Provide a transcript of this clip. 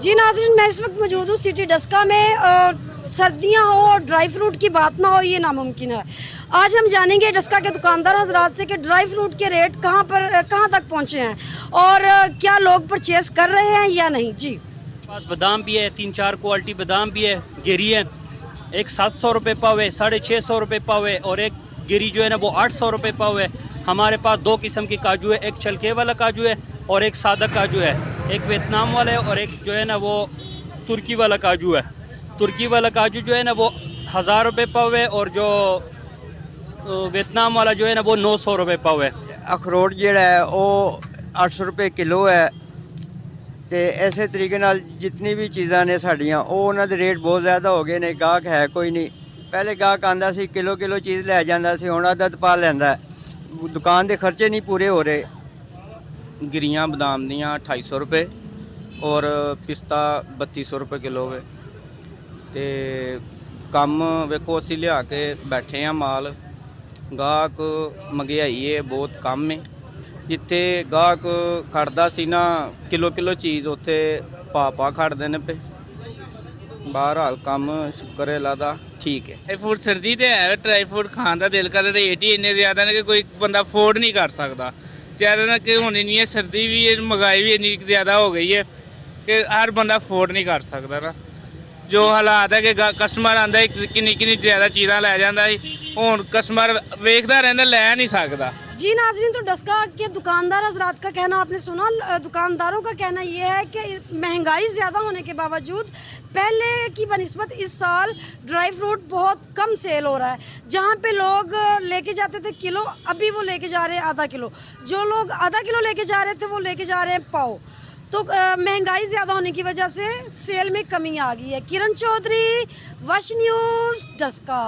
जी नाज़रीन, मैं इस वक्त मौजूद हूँ सिटी डस्का में। सर्दियाँ हो और ड्राई फ्रूट की बात ना हो ये नामुमकिन है। आज हम जानेंगे डस्का के दुकानदार हजरात से कि ड्राई फ्रूट के रेट कहाँ तक पहुँचे हैं और क्या लोग परचेस कर रहे हैं या नहीं। जी पास बादाम भी है, 3-4 क्वालिटी बादाम भी है, गिरी है। एक 700 रुपये पाव है, 650 रुपये पाव है और एक गिरी जो है ना वो 800 रुपये पाव है। हमारे पास दो किस्म की काजू है, एक छलके वाला काजू है और एक सादा काजू है। एक वियतनाम वाला है और एक जो है ना वो तुर्की वाला काजू है। तुर्की वाला काजू जो है ना वो 1000 रुपये पाव है और जो वियतनाम वाला जो है ना वो 900 रुपये पाव है। अखरोट ਜਿਹੜਾ ਹੈ ਉਹ 800 ਰੁਪਏ ਕਿਲੋ ਹੈ ਤੇ ਇਸੇ ਤਰੀਕੇ ਨਾਲ ਜਿੰਨੀ ਵੀ ਚੀਜ਼ਾਂ ਨੇ ਸਾਡੀਆਂ ਉਹ ਉਹਨਾਂ ਦੇ ਰੇਟ ਬਹੁਤ ਜ਼ਿਆਦਾ ਹੋ ਗਏ ਨੇ। ਗਾਹਕ ਹੈ ਕੋਈ ਨਹੀਂ। ਪਹਿਲੇ ਗਾਹਕ ਆਂਦਾ ਸੀ ਕਿਲੋ ਕਿਲੋ ਚੀਜ਼ ਲੈ ਜਾਂਦਾ ਸੀ, ਹੁਣ ਅੱਧ ਪਾ ਲੈਂਦਾ। ਦੁਕਾਨ ਦੇ ਖਰਚੇ ਨਹੀਂ ਪੂਰੇ ਹੋ ਰਹੇ। गिरियाँ बादाम दियाँ 250 रुपये और पिस्ता 3200 रुपये किलो वे। तो कम वेखो असी लिया के बैठे हैं माल। गाहक महंगाई है बहुत कम है। जिथे गाहक खड़दा सी ना किलो किलो चीज़ उत्थे पा खड़दे ने पे। बहरहाल कम शुक्र है अल्लाह दा ठीक है। ड्राई फ्रूट सर्दी तो है, ड्राई फ्रूट खाने का दिल कर रेट ही इन्ने ज़्यादा ने कि कोई बंदा अफोर्ड नहीं कर सकता। ज़्यादा ना कि हूँ इन्नी सर्दी भी है, महंगाई भी इन्नी ज़्यादा हो गई है कि हर बंदा अफोर्ड नहीं कर सकता ना। जो हालात है कि कस्टमर आंदा किन्नी किन्नी ज़्यादा चीज़ां लै जांदा हूँ कस्टमर वेखदा रहिंदा लै नहीं सकता। जी नाज़रीन, तो डस्का के दुकानदार हजरात का कहना आपने सुना। दुकानदारों का कहना ये है कि महंगाई ज़्यादा होने के बावजूद पहले की बनिस्बत इस साल ड्राई फ्रूट बहुत कम सेल हो रहा है। जहाँ पे लोग लेके जाते थे किलो, अभी वो लेके जा रहे हैं आधा किलो। जो लोग आधा किलो लेके जा रहे थे वो लेके जा रहे हैं पाव। तो महंगाई ज़्यादा होने की वजह से सेल में कमी आ गई है। किरण चौधरी, वश न्यूज़, डस्का।